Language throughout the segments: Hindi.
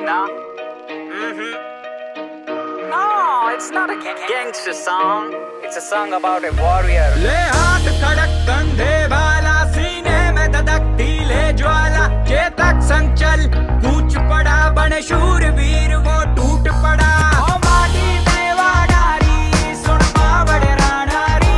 no? No, it's not a gangster song. It's a song about a warrior. ले हाथ खड़क कंधे वाला, सीने में धधकती ले ज्वाला, चेतक संग चल कूच पड़ा, बने शूरवीर वो टूट पड़ा। ओ माटी में वाडारी, सुन मावड़े रानारी,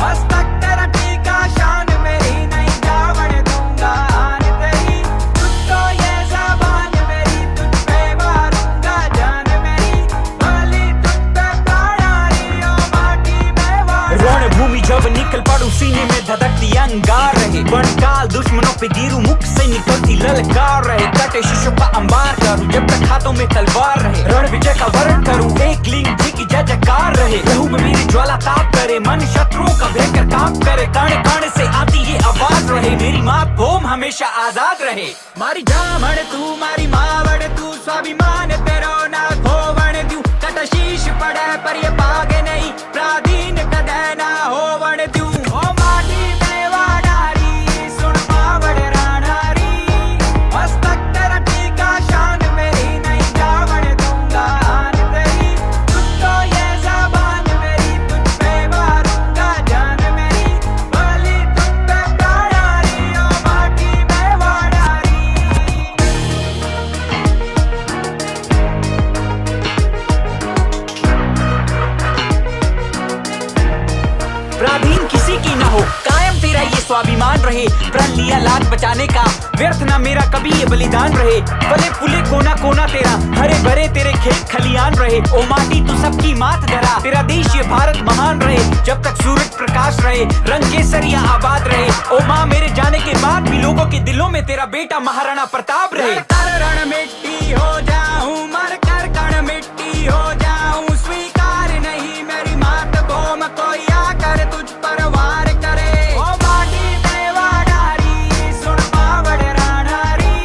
मस्तक तेरा टीका, शान मेरी नहीं जावड़ दूंगा आन तेरी, तुझको ये ज़बान मेरी, तुझ पे मारूंगा जान मेरी, भली तुझ पे प्राणारी, ओ माटी में वाडारी। रणभूमि जब निकल पड़ू, सीने में धधकती अंगार रहे, बनकाल दुश्मनों पे गिरू, मुख से निकलती ललकार रहे, कटे शीशों का अंबार करूं, जब तक हाथों में तलवार रहे, रण विजय का वर्ण करूं, एक लिंग जी की जय जयकार रहे, लहू में मेरी ज्वाला ताप करे, मन शत्रुओं का भयंकर कांप करे, कण कण से आती ये आवाज रहे, मेरी मातभूमि हमेशा आजाद रहे। मारी जामण तू, मारी मावड़ तू, स्वाभिमान तेरो ना खोवण दूं, कट शीश पड़े पर ये भागे नहीं, प्राधीन कदे ना होवण दूं। ओ माटी में वाडारी, सुन मावड़ रानारी, मस्तक तेरा टीका, शान मेरी नहीं जावड़ दूंगा आन तेरी, तुझको ये ज़बान मेरी, तुझ पे मारूंगा जान मेरी, भली तुझ पे प्राणारी, ओ माटी में वाडारी। प्राधीन किसी की न हो, कायम तेरा ये स्वाभिमान रहे, प्रण लिया लाज बचाने का, व्यर्थ ना मेरा कभी ये बलिदान रहे, फले फूले कोना कोना तेरा, हरे भरे तेरे खेत खलियान रहे, ओ माटी तू सबकी मात धरा, तेरा देश ये भारत महान रहे, जब तक सूरज प्रकाश रहे, रंग केसरिया आबाद रहे, ओ माँ मेरे जाने के बाद भी लोगों के दिलों में तेरा बेटा महाराणा प्रताप रहे। कर रण मिट्टी हो जाऊं, मर कर कण मिट्टी हो जाऊं, स्वीकार नहीं मेरी मातभूमि कोई आकर तुझ पर वार करे। ओ माटी में वाडारी, सुन मावड़ रानारी,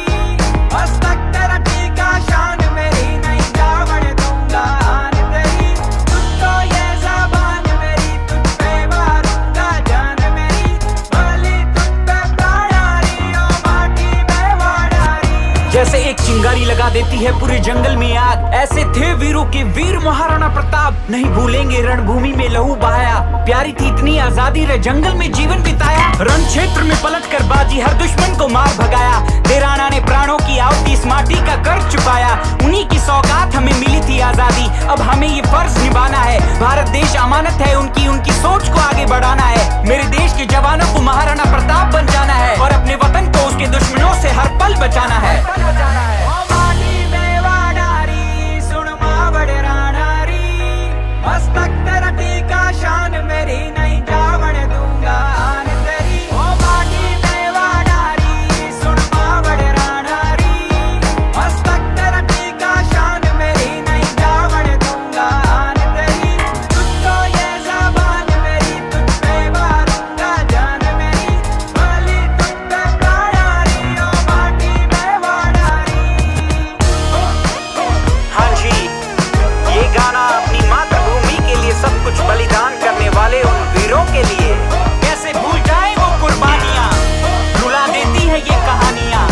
मस्तक तेरा टीका, शान मेरी नहीं जावड़ दूंगा आन तेरी, तुझको ये ज़बान मेरी, तुझ पे मारूंगा जान मेरी, भली तुझ पे प्राणारी, ओ माटी में वाडारी। जैसे एक चिंगारी लगा देती है पूरे जंगल में आग, ऐसे थे वीरों के वीर महाराणा प्रताप, नहीं भूलेंगे रणभूमि में लहू बहाया, प्यारी थी इतनी आजादी रे, जंगल में जीवन बिताया, रण क्षेत्र में पलट कर बाजी हर दुश्मन को मार भगाया, देराना ने प्राणों की आहुति इस माटी का कर चुकाया, उन्हीं की सौगात हमें मिली थी आजादी, अब हमें ये फर्ज निभाना है, भारत देश अमानत है उनकी, उनकी सोच को आगे बढ़ाना है, मेरे देश के जवानों को महाराणा प्रताप बन जाना है, और अपने वतन को उसके दुश्मनों से हर पल बचाना है। ओ माटी में वाडारी, सुन मावड़ रानारी, मस्तक तेरा टीका, शान मेरी नहीं जावड़ दूंगा आन तेरी। ओ माटी में वाडारी, सुन मावड़ रानारी, मस्तक तेरा टीका, शान मेरी नहीं जावड़ दूंगा आन तेरी, तुझको ये ज़बान मेरी, तुझ पे मारूंगा जान मेरी, भली तुझ पे प्राणारी, ओ माटी में वाडारी। हाँ जी, ये गाना अपनी मातृभूमि के लिए सब कुछ बलिदान करने वाले उन वीरों के लिए, कैसे भूल जाए वो कुर्बानियां, रुला देती है ये कहानियां।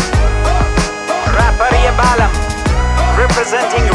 रैपर ये बालम representing